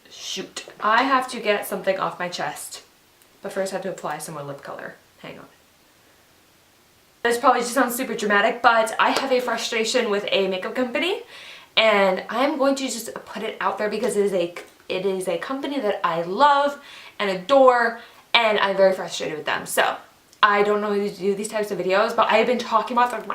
Shoot. I have to get something off my chest. But first I have to apply some more lip color. Hang on. This probably just sounds super dramatic, but I have a frustration with a makeup company, and I'm going to just put it out there because it is a company that I love and adore, and I'm very frustrated with them. So I don't know how to do these types of videos, but I've been talking about them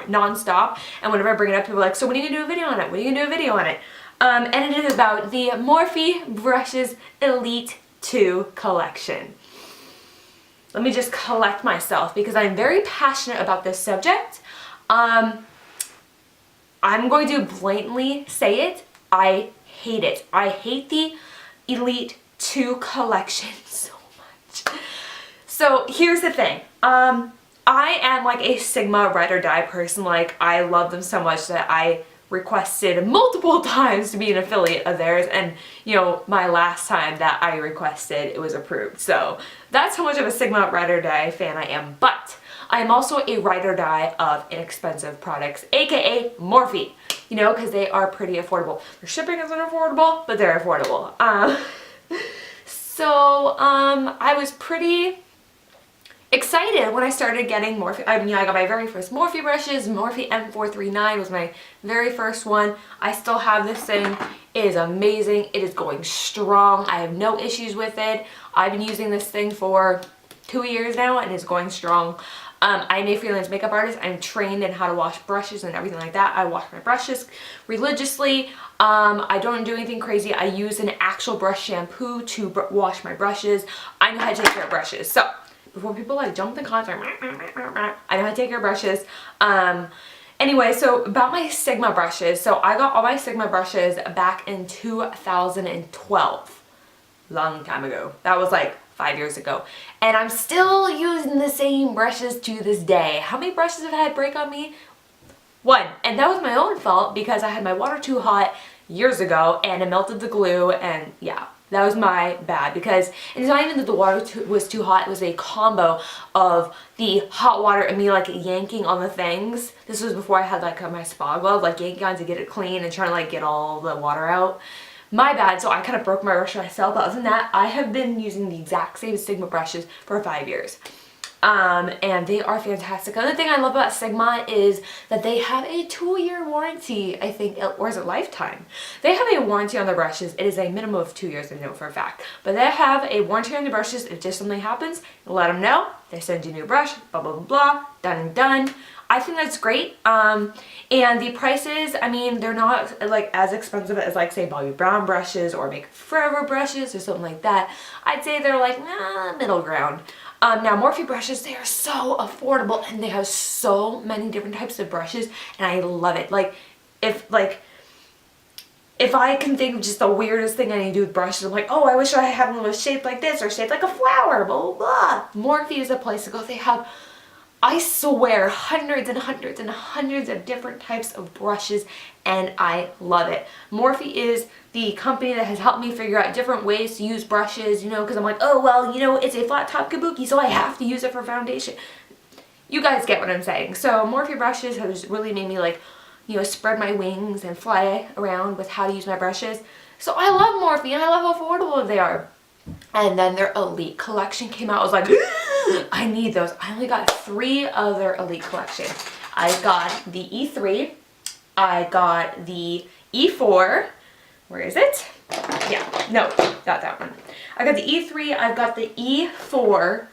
non-stop, and whenever I bring it up, people are like, so when are you gonna do a video on it? When are you gonna do a video on it? And it is about the Morphe Brushes Elite 2 collection. Let me just collect myself because I'm very passionate about this subject. I'm going to blatantly say it. I hate it. I hate the Elite 2 collection so much. So here's the thing. I am like a Sigma ride or die person. Like, I love them so much that I requested multiple times to be an affiliate of theirs, and you know, my last time that I requested, it was approved. So that's how much of a Sigma ride or die fan I am. But I am also a ride or die of inexpensive products, aka Morphe, you know, because they are pretty affordable. Their shipping isn't affordable, but they're affordable. I was pretty excited when I started getting Morphe. I mean, I got my very first Morphe brushes. Morphe M439 was my very first one. I still have this thing. It is amazing. It is going strong. I have no issues with it. I've been using this thing for 2 years now, and it's going strong. I'm a freelance makeup artist. I'm trained in how to wash brushes and everything like that. I wash my brushes religiously. I don't do anything crazy. I use an actual brush shampoo to wash my brushes. I know how to take care of brushes. So before people like jump in comments, I know how to take care of brushes. Anyway, so about my Sigma brushes. So I got all my Sigma brushes back in 2012. Long time ago. That was like 5 years ago. And I'm still using the same brushes to this day. How many brushes have I had break on me? One. And that was my own fault because I had my water too hot years ago and it melted the glue, and yeah. That was my bad, because it's not even that the water was too hot. It was a combo of the hot water and me like yanking on the things. This was before I had like my spa glove, like yanking on to get it clean and trying to like get all the water out. My bad. So I kind of broke my brush myself. But other than that, I have been using the exact same Sigma brushes for 5 years. And they are fantastic. Another thing I love about Sigma is that they have a 2-year warranty, I think, or is it lifetime? They have a warranty on their brushes. It is a minimum of 2 years, I know for a fact. But they have a warranty on the brushes. If just something happens, let them know. They send you a new brush, blah, blah, blah, blah, done and done. I think that's great. And the prices, I mean, they're not like as expensive as like say Bobbi Brown brushes or Make Forever brushes or something like that. I'd say they're like middle ground. Now Morphe brushes, they are so affordable and they have so many different types of brushes, and I love it. Like if I can think of just the weirdest thing I need to do with brushes, I'm like, oh, I wish I had one that was shaped like this or shaped like a flower, blah, blah, blah. Morphe is a place to go. They have, I swear, hundreds and hundreds and hundreds of different types of brushes, and I love it. Morphe is the company that has helped me figure out different ways to use brushes, you know, because I'm like, oh, well, you know, it's a flat top kabuki, so I have to use it for foundation. You guys get what I'm saying. So Morphe brushes has really made me like, you know, spread my wings and fly around with how to use my brushes. So I love Morphe and I love how affordable they are. And then their Elite collection came out. I was like, I need those. I only got 3 of their Elite collection. I got the E3. I got the E4. Where is it? Yeah, no, got that one. I got the E3, I've got the E4,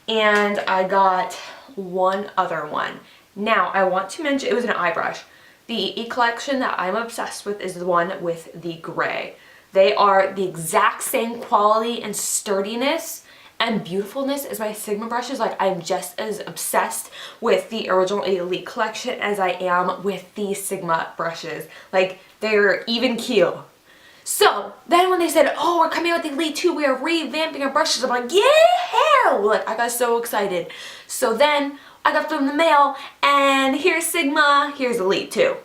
and I got one other one. Now, I want to mention, it was an eye brush. The E collection that I'm obsessed with is the one with the gray. They are the exact same quality and sturdiness and beautifulness as my Sigma brushes. Like, I'm just as obsessed with the original Elite collection as I am with the Sigma brushes. Like, they're even keel. So then when they said, oh, we're coming out with the Elite 2, we are revamping our brushes, I'm like, yeah! Like, I got so excited. So then I got them in the mail, and here's Sigma, here's Elite 2.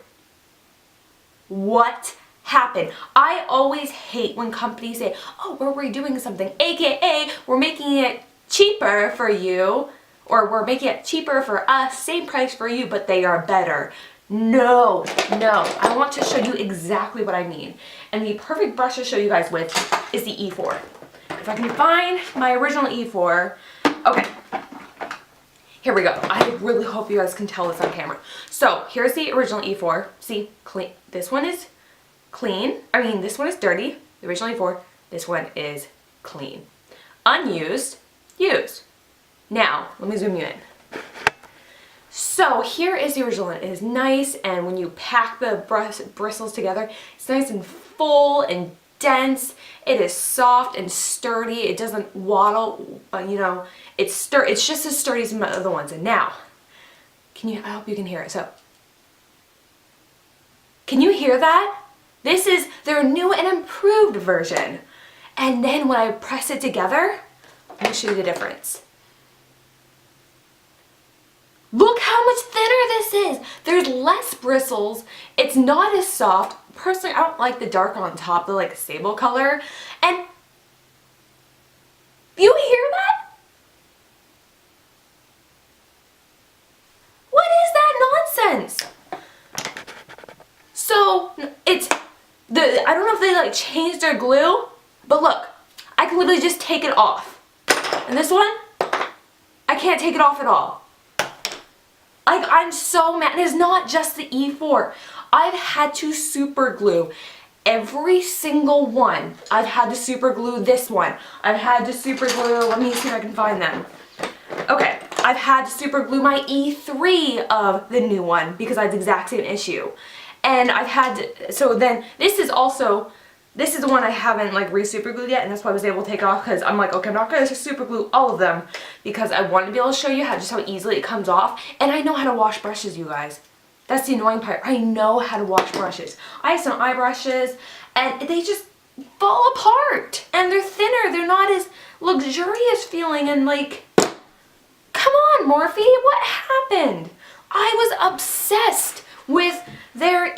What happened? I always hate when companies say, oh, we're redoing something, aka we're making it cheaper for you, or we're making it cheaper for us, same price for you, but they are better. No, no. I want to show you exactly what I mean. And the perfect brush to show you guys with is the E4. If I can find my original E4. Okay. Here we go. I really hope you guys can tell this on camera. So here's the original E4. See, clean. This one is clean. I mean, this one is dirty. The original E4. This one is clean. Unused, used. Now, let me zoom you in. So here is the original one. It is nice, and when you pack the bristles together, it's nice and full and dense. It is soft and sturdy. It doesn't waddle, but you know, it's just as sturdy as the other ones. And now, I hope you can hear it. So, can you hear that? This is their new and improved version. And then when I press it together, let me show you the difference. Look how much thinner this is. There's less bristles. It's not as soft. Personally, I don't like the dark on top, the like sable color. And you hear that? What is that nonsense? So I don't know if they like changed their glue, but look, I can literally just take it off. And this one, I can't take it off at all. Like, I'm so mad. And it's not just the E4. I've had to super glue every single one. I've had to super glue this one. I've had to super glue, let me see if I can find them. Okay, I've had to super glue my E3 of the new one because I had the exact same issue. And I've had to, so then this is the one I haven't like re-super glued yet, and that's why I was able to take it off, because I'm like, okay, I'm not going to super glue all of them because I want to be able to show you just how easily it comes off. And I know how to wash brushes, you guys. That's the annoying part. I know how to wash brushes. I have some eye brushes and they just fall apart and they're thinner. They're not as luxurious feeling, and like, come on, Morphe, what happened? I was obsessed with their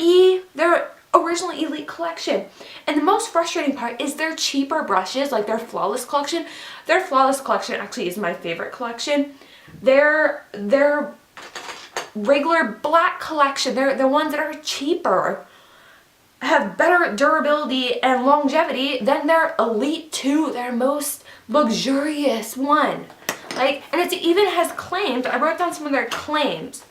original Elite collection. And the most frustrating part is their cheaper brushes, like their Flawless collection. Their Flawless collection actually is my favorite collection. Their regular black collection, they're the ones that are cheaper, have better durability and longevity than their Elite 2, their most luxurious one. Like, and it even has claims. I wrote down some of their claims.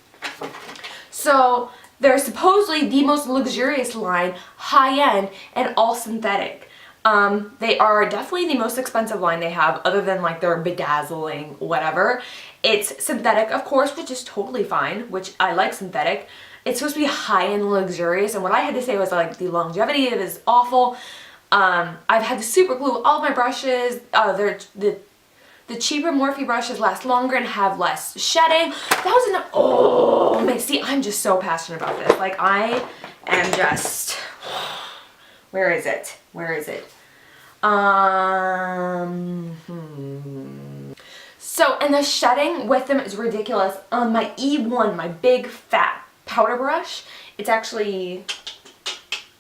So they're supposedly the most luxurious line, high-end, and all synthetic. They are definitely the most expensive line they have, other than like their bedazzling whatever. It's synthetic, of course, which is totally fine, which I like synthetic. It's supposed to be high-end luxurious, and what I had to say was like the longevity of it is awful. I've had to super glue all my brushes. The cheaper Morphe brushes last longer and have less shedding. That was an, oh man, see, I'm just so passionate about this. Like, I am just, where is it? Where is it? So, and the shedding with them is ridiculous. My E1, my big fat powder brush, it's actually,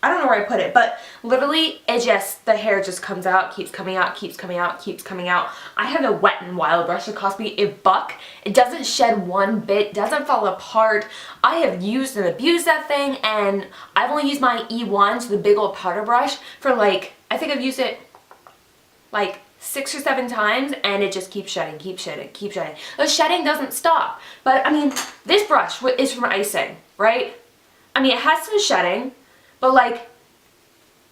I don't know where I put it, but literally the hair just comes out, keeps coming out, keeps coming out, keeps coming out. I have a Wet n Wild brush that cost me $1. It doesn't shed one bit, doesn't fall apart. I have used and abused that thing, and I've only used my E1, so the big old powder brush, for like, I think I've used it like 6 or 7 times, and it just keeps shedding, keeps shedding, keeps shedding. The shedding doesn't stop. But I mean, this brush is from icing, right? I mean, it has some shedding, but like,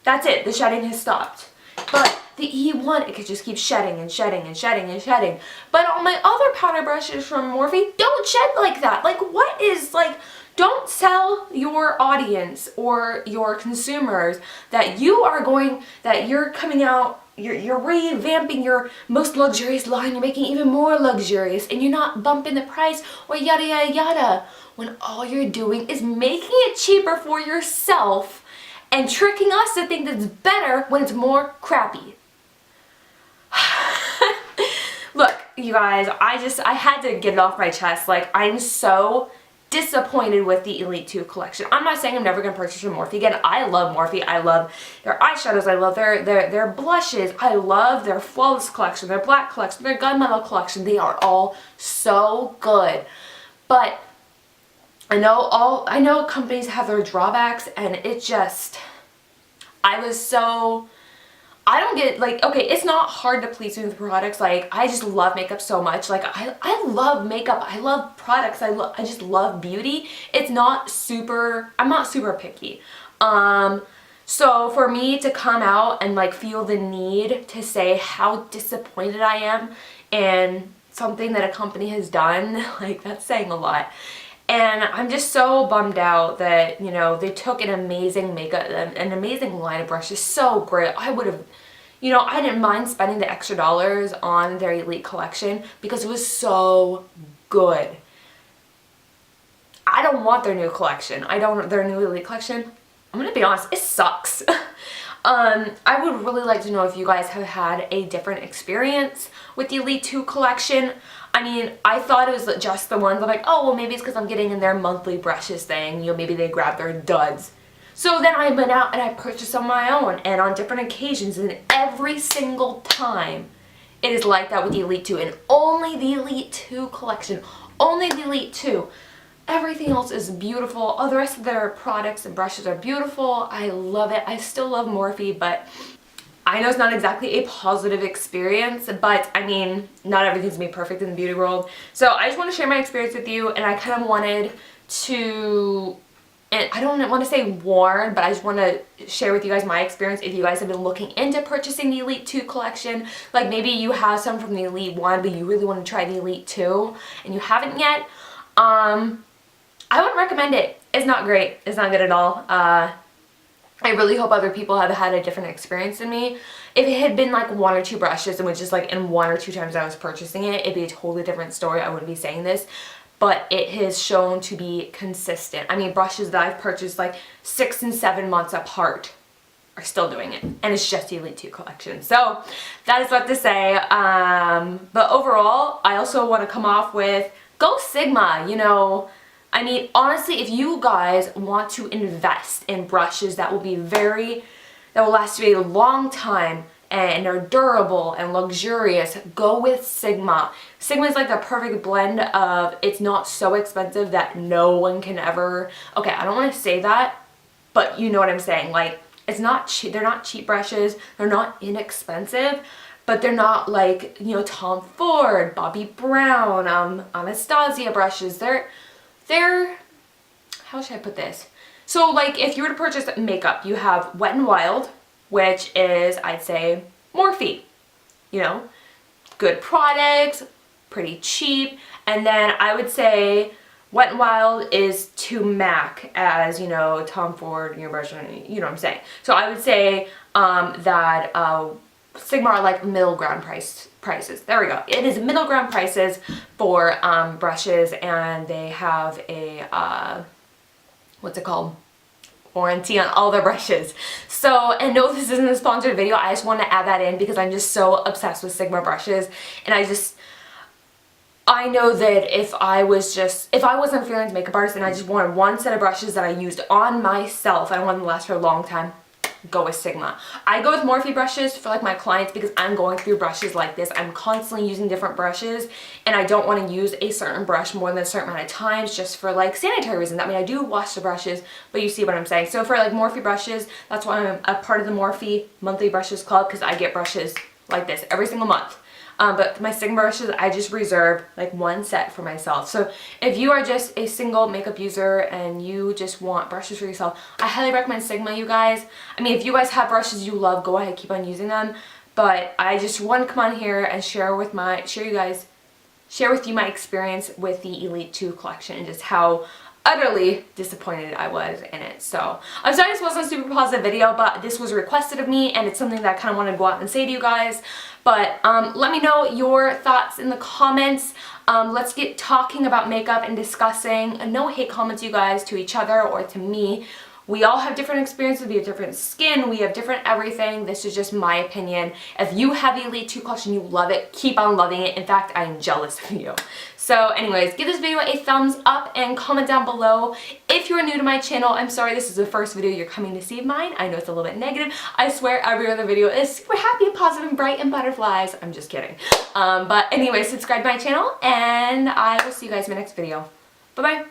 that's it. The shedding has stopped. But the E1, it could just keep shedding and shedding and shedding and shedding. But all my other powder brushes from Morphe don't shed like that. Like, what is, like, don't tell your audience or your consumers that you're coming out, you're revamping your most luxurious line, you're making it even more luxurious, and you're not bumping the price or yada yada yada, when all you're doing is making it cheaper for yourself and tricking us to think that it's better when it's more crappy. Look, you guys, I had to get it off my chest. Like, I'm so disappointed with the Elite 2 collection. I'm not saying I'm never going to purchase from Morphe again. I love Morphe. I love their eyeshadows. I love their blushes. I love their Flawless collection, their black collection, their gunmetal collection. They are all so good. But I know companies have their drawbacks, and it just, I don't get, like, okay, it's not hard to please me with products. Like, I just love makeup so much. Like, I love makeup. I love products. I just love beauty. It's not super, I'm not super picky. So for me to come out and like feel the need to say how disappointed I am in something that a company has done, like, that's saying a lot. And I'm just so bummed out that, you know, they took an amazing makeup, an amazing line of brushes, so great. I would have, you know, I didn't mind spending the extra dollars on their Elite collection because it was so good. I don't want their new collection. Their new Elite collection, I'm gonna be honest, it sucks. I would really like to know if you guys have had a different experience with the Elite 2 collection. I mean, I thought it was just the ones. I'm like, oh, well, maybe it's because I'm getting in their monthly brushes thing. You know, maybe they grab their duds. So then I went out and I purchased some of my own, and on different occasions, and every single time it is like that with the Elite 2, and only the Elite 2 collection, only the Elite 2. Everything else is beautiful. All the rest of their products and brushes are beautiful. I love it. I still love Morphe, but I know it's not exactly a positive experience, but I mean, not everything's gonna be perfect in the beauty world. So I just want to share my experience with you, and I kind of wanted to, and I don't want to say warn, but I just want to share with you guys my experience if you guys have been looking into purchasing the Elite 2 collection. Like, maybe you have some from the Elite 1, but you really want to try the Elite 2 and you haven't yet. I wouldn't recommend it. It's not great. It's not good at all. I really hope other people have had a different experience than me. If it had been like 1 or 2 brushes and was just like in 1 or 2 times I was purchasing it, it'd be a totally different story. I wouldn't be saying this. But it has shown to be consistent. I mean, brushes that I've purchased like 6 and 7 months apart are still doing it. And it's just the Elite 2 collection. So that is what to say. But overall, I also want to come off with, go Sigma, you know. I mean, honestly, if you guys want to invest in brushes that will last you a long time and are durable and luxurious, go with Sigma. Sigma is like the perfect blend of, it's not so expensive that no one can ever, okay, I don't want to say that, but you know what I'm saying. Like, it's not cheap, they're not cheap brushes, they're not inexpensive, but they're not like, you know, Tom Ford, Bobbi Brown, Anastasia brushes. They're, how should I put this? So like, if you were to purchase makeup, you have Wet n Wild, which is, I'd say, Morphe. You know, good products, pretty cheap. And then I would say Wet n Wild is to MAC as, you know, Tom Ford, you know what I'm saying. So I would say that Sigma are like middle ground prices. There we go. It is middle ground prices for brushes, and they have a what's it called? Warranty on all their brushes. So, and no, this isn't a sponsored video. I just want to add that in because I'm just so obsessed with Sigma brushes, and I know that if I wasn't a freelance makeup artist and I just wanted one set of brushes that I used on myself, I wanted them to last for a long time, go with Sigma. I go with Morphe brushes for like my clients because I'm going through brushes like this. I'm constantly using different brushes, and I don't want to use a certain brush more than a certain amount of times just for like sanitary reasons. I mean, I do wash the brushes, but you see what I'm saying. So for like Morphe brushes, that's why I'm a part of the Morphe monthly brushes club, because I get brushes like this every single month. But my Sigma brushes, I just reserve like one set for myself. So if you are just a single makeup user and you just want brushes for yourself, I highly recommend Sigma, you guys. I mean, if you guys have brushes you love, go ahead, keep on using them. But I just want to come on here and share with you my experience with the Elite 2 collection and just how utterly disappointed I was in it. So I'm sorry this wasn't a super positive video, but this was requested of me, and it's something that I kind of wanted to go out and say to you guys. But let me know your thoughts in the comments. Let's get talking about makeup and discussing. No hate comments, you guys, to each other or to me. We all have different experiences, we have different skin, we have different everything. This is just my opinion. If you have the Elite 2 collection, you love it, keep on loving it. In fact, I am jealous of you. So anyways, give this video a thumbs up and comment down below. If you're new to my channel, I'm sorry this is the first video you're coming to see of mine. I know it's a little bit negative. I swear every other video is super happy and positive and bright and butterflies. I'm just kidding. But anyway, subscribe to my channel, and I will see you guys in my next video. Bye-bye.